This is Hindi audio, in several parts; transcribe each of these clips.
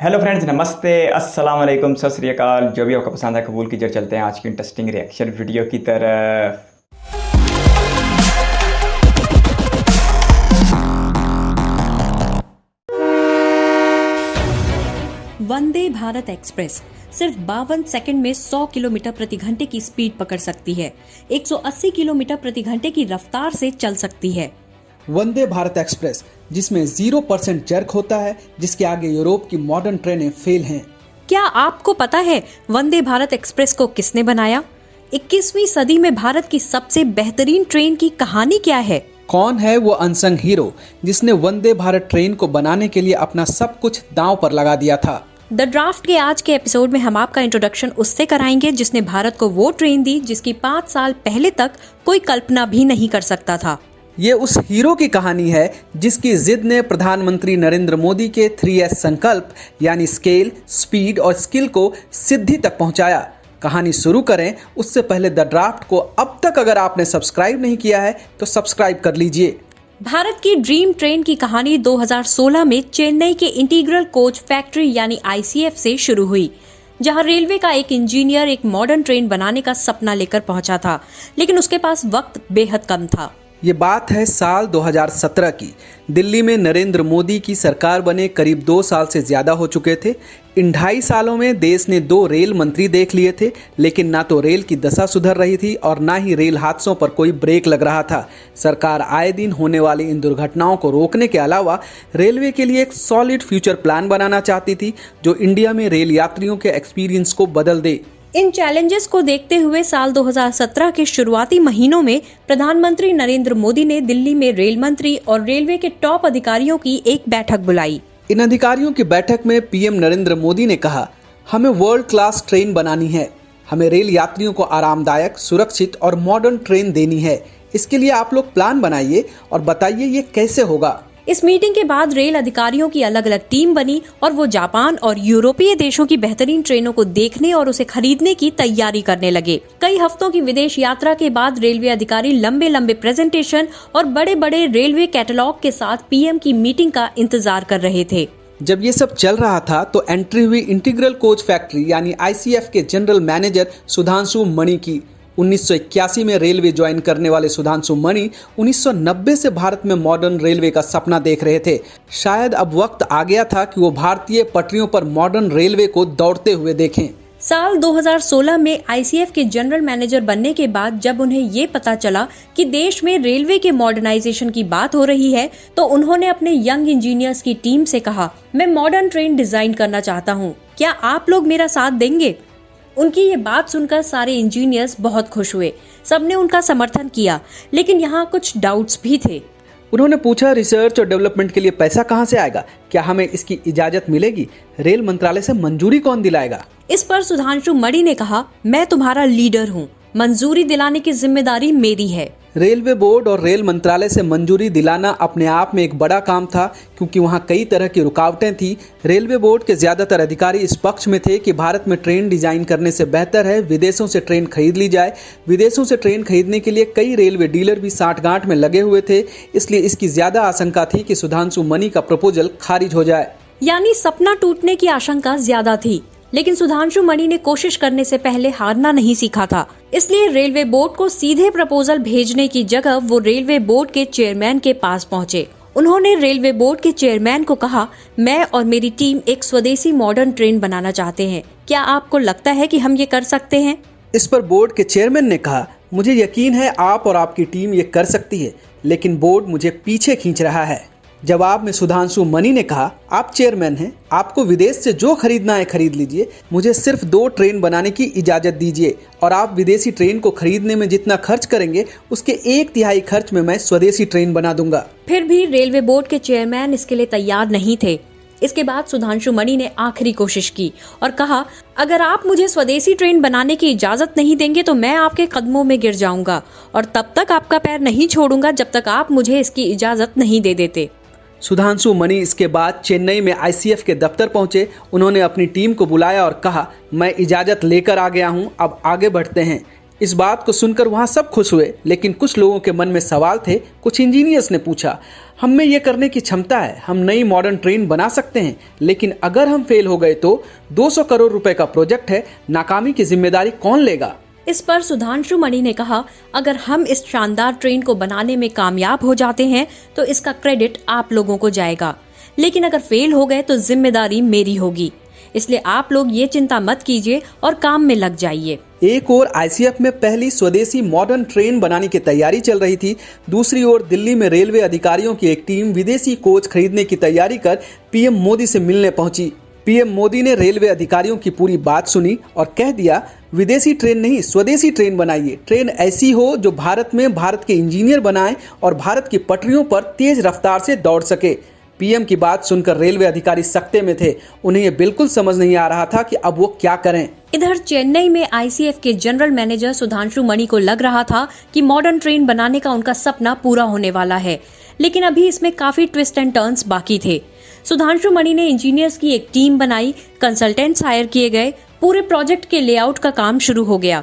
हेलो फ्रेंड्स, नमस्ते, अस्सलाम वालेकुम, सत श्री अकाल। जो भी आपको पसंद है कबूल कीजिए। चलते हैं आज की इंटरेस्टिंग रिएक्शन वीडियो की तरफ। वंदे भारत एक्सप्रेस सिर्फ 52 सेकंड में 100 किलोमीटर प्रति घंटे की स्पीड पकड़ सकती है। 180 किलोमीटर प्रति घंटे की रफ्तार से चल सकती है। वंदे भारत एक्सप्रेस, जिसमें 0% जर्क होता है, जिसके आगे यूरोप की मॉडर्न ट्रेनें फेल हैं। क्या आपको पता है वंदे भारत एक्सप्रेस को किसने बनाया? 21वीं सदी में भारत की सबसे बेहतरीन ट्रेन की कहानी क्या है? कौन है वो अनसंग हीरो जिसने वंदे भारत ट्रेन को बनाने के लिए अपना सब कुछ दांव पर लगा दिया था? द ड्राफ्ट के आज के एपिसोड में हम आपका इंट्रोडक्शन उससे कराएंगे जिसने भारत को वो ट्रेन दी जिसकी 5 साल पहले तक कोई कल्पना भी नहीं कर सकता था। ये उस हीरो की कहानी है जिसकी जिद ने प्रधानमंत्री नरेंद्र मोदी के 3S संकल्प यानी स्केल, स्पीड और स्किल को सिद्धि तक पहुंचाया। कहानी शुरू करें उससे पहले द ड्राफ्ट को अब तक अगर आपने सब्सक्राइब नहीं किया है तो सब्सक्राइब कर लीजिए। भारत की ड्रीम ट्रेन की कहानी 2016 में चेन्नई के इंटीग्रल कोच फैक्ट्री यानी ICF से शुरू हुई, जहां रेलवे का एक इंजीनियर एक मॉडर्न ट्रेन बनाने का सपना लेकर पहुंचा था, लेकिन उसके पास वक्त बेहद कम था। ये बात है साल 2017 की। दिल्ली में नरेंद्र मोदी की सरकार बने करीब 2 साल से ज्यादा हो चुके थे। इन 2.5 सालों में देश ने 2 रेल मंत्री देख लिए थे, लेकिन ना तो रेल की दशा सुधर रही थी और ना ही रेल हादसों पर कोई ब्रेक लग रहा था। सरकार आए दिन होने वाली इन दुर्घटनाओं को रोकने के अलावा रेलवे के लिए एक सॉलिड फ्यूचर प्लान बनाना चाहती थी जो इंडिया में रेल यात्रियों के एक्सपीरियंस को बदल दे। इन चैलेंजेस को देखते हुए साल 2017 के शुरुआती महीनों में प्रधानमंत्री नरेंद्र मोदी ने दिल्ली में रेल मंत्री और रेलवे के टॉप अधिकारियों की एक बैठक बुलाई। इन अधिकारियों की बैठक में पीएम नरेंद्र मोदी ने कहा, हमें वर्ल्ड क्लास ट्रेन बनानी है। हमें रेल यात्रियों को आरामदायक, सुरक्षित और मॉडर्न ट्रेन देनी है। इसके लिए आप लोग प्लान बनाइए और बताइए ये कैसे होगा। इस मीटिंग के बाद रेल अधिकारियों की अलग अलग टीम बनी और वो जापान और यूरोपीय देशों की बेहतरीन ट्रेनों को देखने और उसे खरीदने की तैयारी करने लगे। कई हफ्तों की विदेश यात्रा के बाद रेलवे अधिकारी लंबे लंबे प्रेजेंटेशन और बड़े बड़े रेलवे कैटलॉग के साथ पीएम की मीटिंग का इंतजार कर रहे थे। जब ये सब चल रहा था तो एंट्री हुई इंटीग्रल कोच फैक्ट्री यानी ICF के जनरल मैनेजर सुधांशु मणि की। 1981 में रेलवे ज्वाइन करने वाले सुधांशु मणि 1990 से भारत में मॉडर्न रेलवे का सपना देख रहे थे। शायद अब वक्त आ गया था कि वो भारतीय पटरियों पर मॉडर्न रेलवे को दौड़ते हुए देखें। साल 2016 में ICF के जनरल मैनेजर बनने के बाद जब उन्हें ये पता चला कि देश में रेलवे के मॉडर्नाइजेशन की बात हो रही है, तो उन्होंने अपने यंग इंजीनियर्स की टीम से कहा, मैं मॉडर्न ट्रेन डिजाइन करना चाहता हूँ, क्या आप लोग मेरा साथ देंगे? उनकी ये बात सुनकर सारे इंजीनियर्स बहुत खुश हुए। सबने उनका समर्थन किया, लेकिन यहाँ कुछ डाउट्स भी थे। उन्होंने पूछा, रिसर्च और डेवलपमेंट के लिए पैसा कहाँ से आएगा? क्या हमें इसकी इजाजत मिलेगी? रेल मंत्रालय से मंजूरी कौन दिलाएगा? इस पर सुधांशु मणि ने कहा, मैं तुम्हारा लीडर हूँ, मंजूरी दिलाने की जिम्मेदारी मेरी है। रेलवे बोर्ड और रेल मंत्रालय से मंजूरी दिलाना अपने आप में एक बड़ा काम था, क्योंकि वहां कई तरह की रुकावटें थी। रेलवे बोर्ड के ज्यादातर अधिकारी इस पक्ष में थे कि भारत में ट्रेन डिजाइन करने से बेहतर है विदेशों से ट्रेन खरीद ली जाए। विदेशों से ट्रेन खरीदने के लिए कई रेलवे डीलर भी साठगांठ में लगे हुए थे, इसलिए इसकी ज्यादा आशंका थी कि सुधांशु मणि का प्रपोजल खारिज हो जाए। यानी सपना टूटने की आशंका ज्यादा थी, लेकिन सुधांशु मणि ने कोशिश करने से पहले हारना नहीं सीखा था। इसलिए रेलवे बोर्ड को सीधे प्रपोजल भेजने की जगह वो रेलवे बोर्ड के चेयरमैन के पास पहुंचे। उन्होंने रेलवे बोर्ड के चेयरमैन को कहा, मैं और मेरी टीम एक स्वदेशी मॉडर्न ट्रेन बनाना चाहते हैं, क्या आपको लगता है कि हम ये कर सकते हैं? इस पर बोर्ड के चेयरमैन ने कहा, मुझे यकीन है आप और आपकी टीम ये कर सकती है, लेकिन बोर्ड मुझे पीछे खींच रहा है। जवाब में सुधांशु मणि ने कहा, आप चेयरमैन हैं, आपको विदेश से जो खरीदना है खरीद लीजिए, मुझे सिर्फ 2 ट्रेन बनाने की इजाजत दीजिए और आप विदेशी ट्रेन को खरीदने में जितना खर्च करेंगे उसके 1/3 खर्च में मैं स्वदेशी ट्रेन बना दूंगा। फिर भी रेलवे बोर्ड के चेयरमैन इसके लिए तैयार नहीं थे। इसके बाद सुधांशु मणि ने आखिरी कोशिश की और कहा, अगर आप मुझे स्वदेशी ट्रेन बनाने की इजाजत नहीं देंगे तो मैं आपके कदमों में गिर जाऊंगा और तब तक आपका पैर नहीं छोड़ूंगा जब तक आप मुझे इसकी इजाजत नहीं दे देते। सुधांशु मणि इसके बाद चेन्नई में ICF के दफ्तर पहुंचे। उन्होंने अपनी टीम को बुलाया और कहा, मैं इजाजत लेकर आ गया हूं, अब आगे बढ़ते हैं। इस बात को सुनकर वहां सब खुश हुए, लेकिन कुछ लोगों के मन में सवाल थे। कुछ इंजीनियर्स ने पूछा, हम में ये करने की क्षमता है, हम नई मॉडर्न ट्रेन बना सकते हैं, लेकिन अगर हम फेल हो गए तो 200 करोड़ रुपए का प्रोजेक्ट है, नाकामी की जिम्मेदारी कौन लेगा? इस पर सुधांशु मणि ने कहा, अगर हम इस शानदार ट्रेन को बनाने में कामयाब हो जाते हैं तो इसका क्रेडिट आप लोगों को जाएगा, लेकिन अगर फेल हो गए तो जिम्मेदारी मेरी होगी। इसलिए आप लोग ये चिंता मत कीजिए और काम में लग जाइए। एक ओर आईसीएफ में पहली स्वदेशी मॉडर्न ट्रेन बनाने की तैयारी चल रही थी, दूसरी ओर दिल्ली में रेलवे अधिकारियों की एक टीम विदेशी कोच खरीदने की तैयारी कर पीएम मोदी से मिलने पहुंची। पीएम मोदी ने रेलवे अधिकारियों की पूरी बात सुनी और कह दिया, विदेशी ट्रेन नहीं, स्वदेशी ट्रेन बनाइए। ट्रेन ऐसी हो जो भारत में भारत के इंजीनियर बनाएं और भारत की पटरियों पर तेज रफ्तार से दौड़ सके। पीएम की बात सुनकर रेलवे अधिकारी सख्ते में थे। उन्हें ये बिल्कुल समझ नहीं आ रहा था कि अब वो क्या करें। इधर चेन्नई में आईसीएफ के जनरल मैनेजर सुधांशु मणि को लग रहा था कि मॉडर्न ट्रेन बनाने का उनका सपना पूरा होने वाला है, लेकिन अभी इसमें काफी ट्विस्ट एंड टर्न्स बाकी थे। सुधांशु मणि ने इंजीनियर्स की एक टीम बनाई, कंसल्टेंट्स हायर किए गए, पूरे प्रोजेक्ट के लेआउट का काम शुरू हो गया।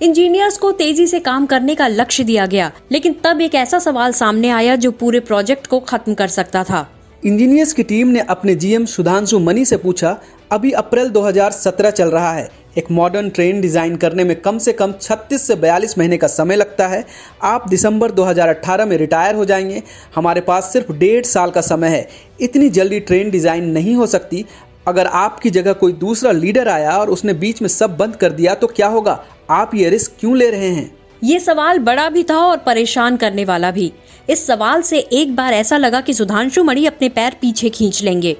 इंजीनियर्स को तेजी से काम करने का लक्ष्य दिया गया, लेकिन तब एक ऐसा सवाल सामने आया जो पूरे प्रोजेक्ट को खत्म कर सकता था। इंजीनियर्स की टीम ने अपने जीएम सुधांशु मणि से पूछा, अभी अप्रैल 2017 चल रहा है, एक मॉडर्न ट्रेन डिजाइन करने में कम से कम 36 से 42 महीने का समय लगता है। आप दिसंबर 2018 में रिटायर हो जाएंगे, हमारे पास सिर्फ 1.5 साल का समय है। इतनी जल्दी ट्रेन डिजाइन नहीं हो सकती। अगर आपकी जगह कोई दूसरा लीडर आया और उसने बीच में सब बंद कर दिया तो क्या होगा? आप ये रिस्क क्यों ले रहे हैं? ये सवाल बड़ा भी था और परेशान करने वाला भी। इस सवाल से एक बार ऐसा लगा कि सुधांशु मणि अपने पैर पीछे खींच लेंगे,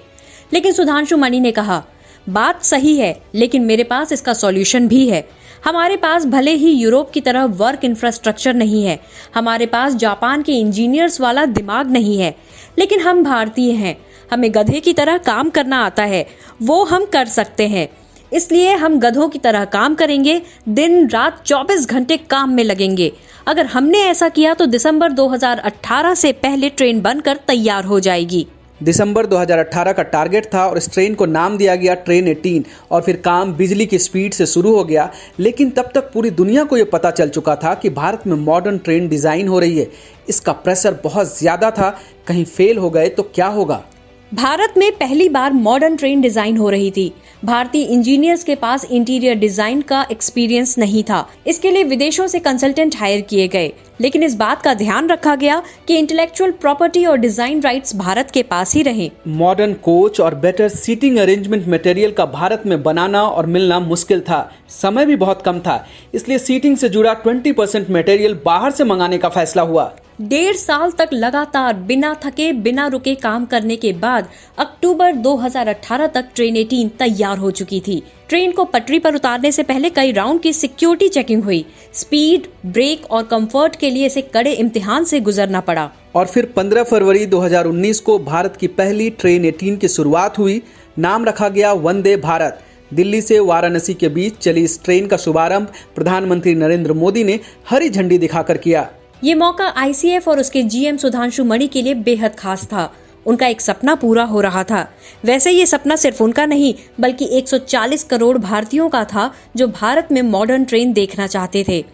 लेकिन सुधांशु मणि ने कहा, बात सही है, लेकिन मेरे पास इसका सॉल्यूशन भी है। हमारे पास भले ही यूरोप की तरह वर्क इंफ्रास्ट्रक्चर नहीं है, हमारे पास जापान के इंजीनियर्स वाला दिमाग नहीं है, लेकिन हम भारतीय हैं, हमें गधे की तरह काम करना आता है, वो हम कर सकते हैं। इसलिए हम गधों की तरह काम करेंगे, दिन रात 24 घंटे काम में लगेंगे। अगर हमने ऐसा किया तो दिसंबर 2018 से पहले ट्रेन बनकर तैयार हो जाएगी। दिसंबर 2018 का टारगेट था और इस ट्रेन को नाम दिया गया ट्रेन 18 और फिर काम बिजली की स्पीड से शुरू हो गया। लेकिन तब तक पूरी दुनिया को ये पता चल चुका था कि भारत में मॉडर्न ट्रेन डिजाइन हो रही है। इसका प्रेशर बहुत ज्यादा था, कहीं फेल हो गए तो क्या होगा? भारत में पहली बार मॉडर्न ट्रेन डिजाइन हो रही थी। भारतीय इंजीनियर्स के पास इंटीरियर डिजाइन का एक्सपीरियंस नहीं था, इसके लिए विदेशों से कंसल्टेंट हायर किए गए। लेकिन इस बात का ध्यान रखा गया कि इंटेलेक्चुअल प्रॉपर्टी और डिजाइन राइट्स भारत के पास ही रहें। मॉडर्न कोच और बेटर सीटिंग अरेंजमेंट मटेरियल का भारत में बनाना और मिलना मुश्किल था, समय भी बहुत कम था, इसलिए सीटिंग से जुड़ा 20% मटेरियल बाहर से मंगाने का फैसला हुआ। 1.5 साल तक लगातार बिना थके बिना रुके काम करने के बाद अक्टूबर 2018 तक ट्रेन 18 तैयार हो चुकी थी। ट्रेन को पटरी पर उतारने से पहले कई राउंड की सिक्योरिटी चेकिंग हुई। स्पीड, ब्रेक और कंफर्ट के लिए इसे कड़े इम्तिहान से गुजरना पड़ा। और फिर 15 फरवरी 2019 को भारत की पहली ट्रेन 18 की शुरुआत हुई। नाम रखा गया वंदे भारत। दिल्ली से वाराणसी के बीच चली इस ट्रेन का शुभारंभ प्रधानमंत्री नरेंद्र मोदी ने हरी झंडी दिखाकर किया। ये मौका आईसीएफ और उसके जीएम सुधांशु मणि के लिए बेहद खास था। उनका एक सपना पूरा हो रहा था। वैसे ये सपना सिर्फ उनका नहीं, बल्कि 140 करोड़ भारतीयों का था जो भारत में मॉडर्न ट्रेन देखना चाहते थे।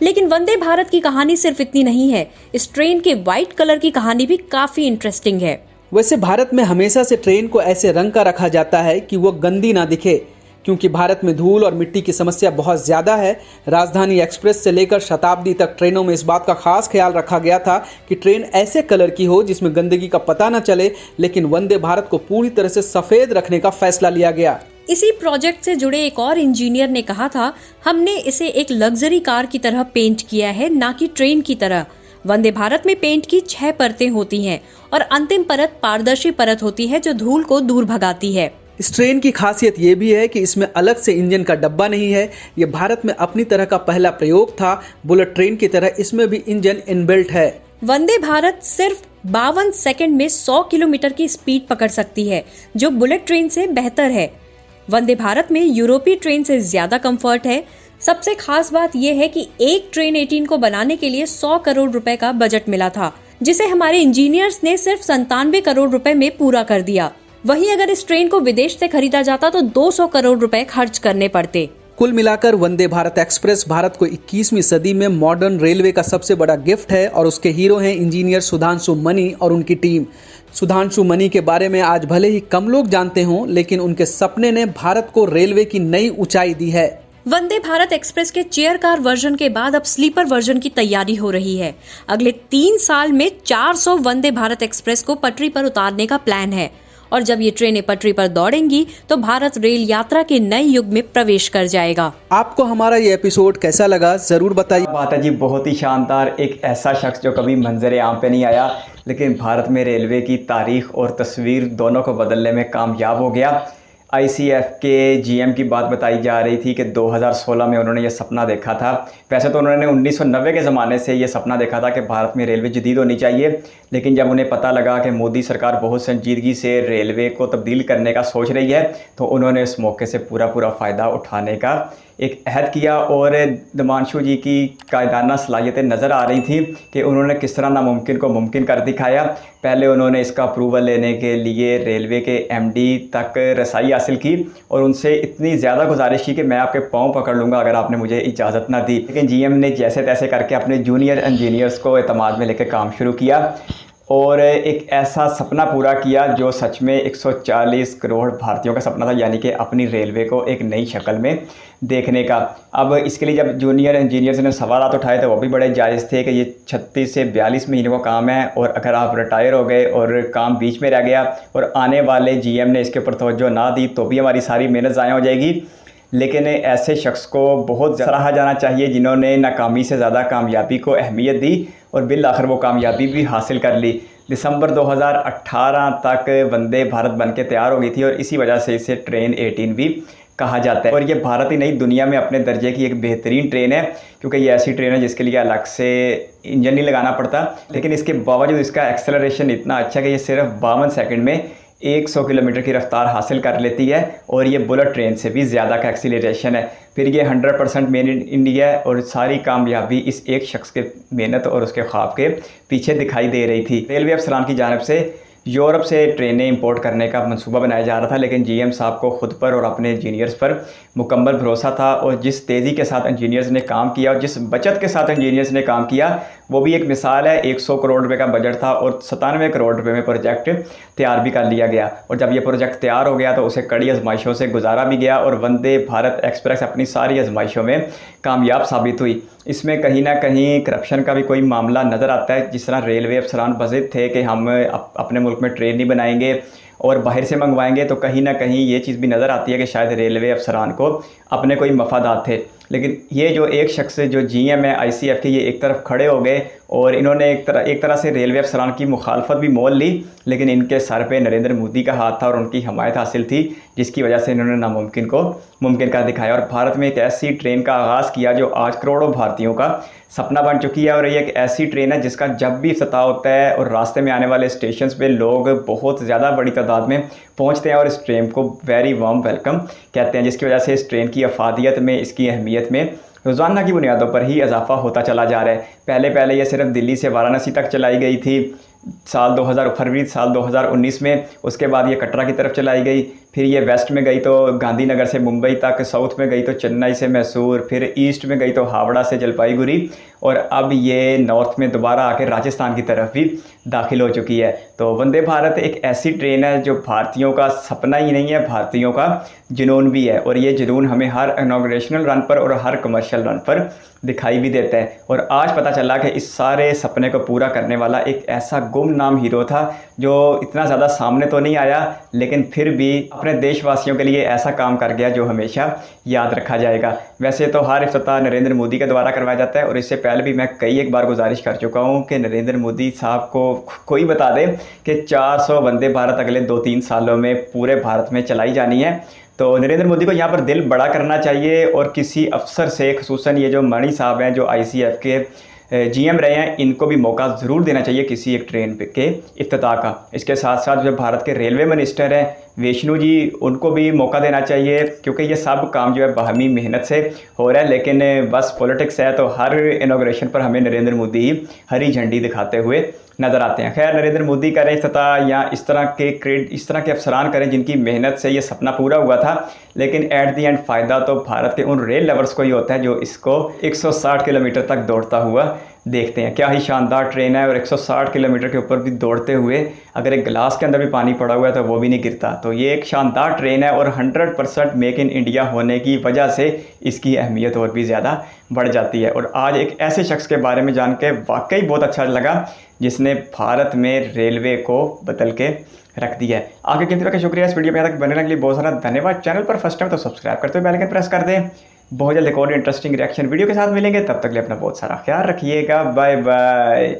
लेकिन वंदे भारत की कहानी सिर्फ इतनी नहीं है, इस ट्रेन के व्हाइट कलर की कहानी भी काफी इंटरेस्टिंग है। वैसे भारत में हमेशा से ट्रेन को ऐसे रंग का रखा जाता है कि वो गंदी ना दिखे, क्योंकि भारत में धूल और मिट्टी की समस्या बहुत ज़्यादा है। राजधानी एक्सप्रेस से लेकर शताब्दी तक ट्रेनों में इस बात का खास ख्याल रखा गया था कि ट्रेन ऐसे कलर की हो जिसमें गंदगी का पता न चले, लेकिन वंदे भारत को पूरी तरह से सफ़ेद रखने का फैसला लिया गया। इसी प्रोजेक्ट से जुड़े एक और इंजीनियर ने कहा था, हमने इसे एक लग्जरी कार की तरह पेंट किया है, ना कि ट्रेन की तरह। वंदे भारत में पेंट की 6 परतें होती हैं और अंतिम परत पारदर्शी परत होती है जो धूल को दूर भगाती है। इस ट्रेन की खासियत ये भी है कि इसमें अलग से इंजन का डब्बा नहीं है। ये भारत में अपनी तरह का पहला प्रयोग था। बुलेट ट्रेन की तरह इसमें भी इंजन इनबिल्ट है। वंदे भारत सिर्फ 52 सेकंड में 100 किलोमीटर की स्पीड पकड़ सकती है, जो बुलेट ट्रेन से बेहतर है। वंदे भारत में यूरोपीय ट्रेन से ज्यादा कंफर्ट है। सबसे खास बात यह है कि एक ट्रेन 18 को बनाने के लिए 100 करोड़ रुपए का बजट मिला था, जिसे हमारे इंजीनियर्स ने सिर्फ 97 करोड़ रुपए में पूरा कर दिया। वहीं अगर इस ट्रेन को विदेश से खरीदा जाता तो 200 करोड़ रुपए खर्च करने पड़ते। कुल मिलाकर वंदे भारत एक्सप्रेस भारत को 21वीं सदी में मॉडर्न रेलवे का सबसे बड़ा गिफ्ट है और उसके हीरो हैं इंजीनियर सुधांशु मनी और उनकी टीम। सुधांशु मनी के बारे में आज भले ही कम लोग जानते हों, लेकिन उनके सपने ने भारत को रेलवे की नई ऊंचाई दी है। वंदे भारत एक्सप्रेस के चेयर कार वर्जन के बाद अब स्लीपर वर्जन की तैयारी हो रही है। अगले 3 साल में 400 वंदे भारत एक्सप्रेस को पटरी पर उतारने का प्लान है और जब ये ट्रेनें पटरी पर दौड़ेंगी तो भारत रेल यात्रा के नए युग में प्रवेश कर जाएगा। आपको हमारा ये एपिसोड कैसा लगा जरूर बताइए। बात है जी, बहुत ही शानदार। एक ऐसा शख्स जो कभी मंजर आम पे नहीं आया, लेकिन भारत में रेलवे की तारीख और तस्वीर दोनों को बदलने में कामयाब हो गया। ICF के GM की बात बताई जा रही थी कि 2016 में उन्होंने ये सपना देखा था। वैसे तो उन्होंने 1990 के ज़माने से ये सपना देखा था कि भारत में रेलवे जदीद होनी चाहिए, लेकिन जब उन्हें पता लगा कि मोदी सरकार बहुत संजीदगी से रेलवे को तब्दील करने का सोच रही है, तो उन्होंने इस मौके से पूरा फ़ायदा उठाने का एक अहद किया। और दमांशु जी की कायदाना सलाहियतें नज़र आ रही थी कि उन्होंने किस तरह नामुमकिन को मुमकिन कर दिखाया। पहले उन्होंने इसका अप्रूवल लेने के लिए रेलवे के MD तक रसाई हासिल की और उनसे इतनी ज़्यादा गुजारिश की कि मैं आपके पाँव पकड़ लूँगा अगर आपने मुझे इजाज़त ना दी। लेकिन GM ने जैसे तैसे करके अपने जूनियर इंजीनियर्स को एतमाद में लेकर काम शुरू किया और एक ऐसा सपना पूरा किया जो सच में 140 करोड़ भारतीयों का सपना था, यानी कि अपनी रेलवे को एक नई शक्ल में देखने का। अब इसके लिए जब जूनियर इंजीनियर्स ने सवालात उठाए तो वो भी बड़े जायज़ थे कि ये 36 से 42 महीनों का काम है और अगर आप रिटायर हो गए और काम बीच में रह गया और आने वाले GM ने इसके ऊपर तवज्जो ना दी तो भी हमारी सारी मेहनत ज़ाया हो जाएगी। लेकिन ऐसे शख्स को बहुत सराहा जाना चाहिए जिन्होंने नाकामी से ज़्यादा कामयाबी को अहमियत दी और बिल आखिर वो कामयाबी भी हासिल कर ली। दिसंबर 2018 तक वंदे भारत बन के तैयार हो गई थी और इसी वजह से इसे ट्रेन 18 भी कहा जाता है। और ये भारत ही नहीं, दुनिया में अपने दर्जे की एक बेहतरीन ट्रेन है, क्योंकि ये ऐसी ट्रेन है जिसके लिए अलग से इंजन नहीं लगाना पड़ता। लेकिन इसके बावजूद इसका एक्सेलरेशन इतना अच्छा है कि ये सिर्फ 52 सेकंड में 100 किलोमीटर की रफ्तार हासिल कर लेती है और ये बुलेट ट्रेन से भी ज़्यादा का एक्सीलरेशन है। फिर ये 100% मेड इन इंडिया है और सारी कामयाबी इस एक शख्स के मेहनत और उसके ख्वाब के पीछे दिखाई दे रही थी। रेलवे अफसरान की जानिब से यूरोप से ट्रेनें इंपोर्ट करने का मंसूबा बनाया जा रहा था, लेकिन GM साहब को ख़ुद पर और अपने इंजीनियर्स पर मुकम्मल भरोसा था और जिस तेज़ी के साथ इंजीनियर्स ने काम किया और जिस बचत के साथ इंजीनियर्स ने काम किया वो भी एक मिसाल है। 100 करोड़ रुपए का बजट था और 97 करोड़ रुपए में प्रोजेक्ट तैयार भी कर लिया गया और जब ये प्रोजेक्ट तैयार हो गया तो उसे कड़ी आजमाइशों से गुजारा भी गया और वंदे भारत एक्सप्रेस अपनी सारी आजमाइशों में कामयाब साबित हुई। इसमें कहीं ना कहीं करप्शन का भी कोई मामला नज़र आता है। जिस तरह रेलवे अफसरान बज़िद थे कि हम अपने मुल्क में ट्रेन नहीं बनाएंगे और बाहर से मंगवाएंगे, तो कहीं ना कहीं ये चीज़ भी नज़र आती है कि शायद रेलवे अफसरान को अपने कोई मफादात थे। लेकिन ये जो एक शख्स जो GM है ICF के, ये एक तरफ खड़े हो गए और इन्होंने एक तरह से रेलवे अफसरान की मुखालफत भी मोल ली, लेकिन इनके सर पे नरेंद्र मोदी का हाथ था और उनकी हमायत हासिल थी, जिसकी वजह से इन्होंने नामुमकिन को मुमकिन कर दिखाया और भारत में एक ऐसी ट्रेन का आगाज़ किया जो आज करोड़ों भारतीयों का सपना बन चुकी है। और ये एक ऐसी ट्रेन है जिसका जब भी इफ्तिताह होता है और रास्ते में आने वाले स्टेशन पे लोग बहुत ज़्यादा बड़ी तादाद में पहुंचते हैं और इस ट्रेन को वेरी वार्म वेलकम कहते हैं, जिसकी वजह से इस ट्रेन की अफादियत में, इसकी अहमियत में रोज़ाना की बुनियादों पर ही इजाफा होता चला जा रहा है। पहले ये सिर्फ दिल्ली से वाराणसी तक चलाई गई थी फरवरी साल 2019 में। उसके बाद ये कटरा की तरफ चलाई गई, फिर ये वेस्ट में गई तो गांधीनगर से मुंबई तक, साउथ में गई तो चेन्नई से मैसूर, फिर ईस्ट में गई तो हावड़ा से जलपाईगुड़ी और अब ये नॉर्थ में दोबारा आकर राजस्थान की तरफ भी दाखिल हो चुकी है। तो वंदे भारत एक ऐसी ट्रेन है जो भारतीयों का सपना ही नहीं है, भारतीयों का जुनून भी है और ये जुनून हमें हर इनॉग्रेशनल रन पर और हर कमर्शियल रन पर दिखाई भी देता है। और आज पता चला कि इस सारे सपने को पूरा करने वाला एक ऐसा गुमनाम हीरो था जो इतना ज़्यादा सामने तो नहीं आया, लेकिन फिर भी अपने देशवासियों के लिए ऐसा काम कर गया जो हमेशा याद रखा जाएगा। वैसे तो हर इफ्तिताह नरेंद्र मोदी के द्वारा करवाया जाता है और इससे पहले भी मैं कई एक बार गुजारिश कर चुका हूँ कि नरेंद्र मोदी साहब को कोई बता दे कि 400 वंदे भारत अगले 2-3 सालों में पूरे भारत में चलाई जानी है। तो नरेंद्र मोदी को यहाँ पर दिल बड़ा करना चाहिए और किसी अफसर से, खुसूसन ये जो मणि साहब हैं जो ICF के GM रहे हैं, इनको भी मौका ज़रूर देना चाहिए किसी एक ट्रेन के इफ्तिताह का। इसके साथ साथ जो भारत के रेलवे मिनिस्टर हैं विष्णु जी उनको भी मौका देना चाहिए, क्योंकि ये सब काम जो है बाहमी मेहनत से हो रहा है। लेकिन बस पॉलिटिक्स है तो हर इनॉग्रेशन पर हमें नरेंद्र मोदी हरी झंडी दिखाते हुए नज़र आते हैं। खैर, नरेंद्र मोदी करें इफ्तिताह या इस तरह के अफसरान करें जिनकी मेहनत से ये सपना पूरा हुआ था, लेकिन एट दी एंड फ़ायदा तो भारत के उन रेल लवर्स को ही होता है जो इसको 160 किलोमीटर तक दौड़ता हुआ देखते हैं। क्या ही शानदार ट्रेन है, और 160 किलोमीटर के ऊपर भी दौड़ते हुए अगर एक गिलास के अंदर भी पानी पड़ा हुआ है तो वो भी नहीं गिरता। तो ये एक शानदार ट्रेन है, और 100% मेक इन इंडिया होने की वजह से इसकी अहमियत और भी ज़्यादा बढ़ जाती है। और आज एक ऐसे शख्स के बारे में जान के वाकई बहुत अच्छा लगा जिसने भारत में रेलवे को बदल के रख दिया है। आगे कीमती का शुक्रिया इस वीडियो में यहाँ तक बनने के लिए बहुत सारा धन्यवाद। चैनल पर फर्स्ट टाइम तो सब्सक्राइब करते हुए बेल आइकन प्रेस कर दें। बहुत जल्द एक और इंटरेस्टिंग रिएक्शन वीडियो के साथ मिलेंगे, तब तक के लिए अपना बहुत सारा ख्याल रखिएगा। Bye bye.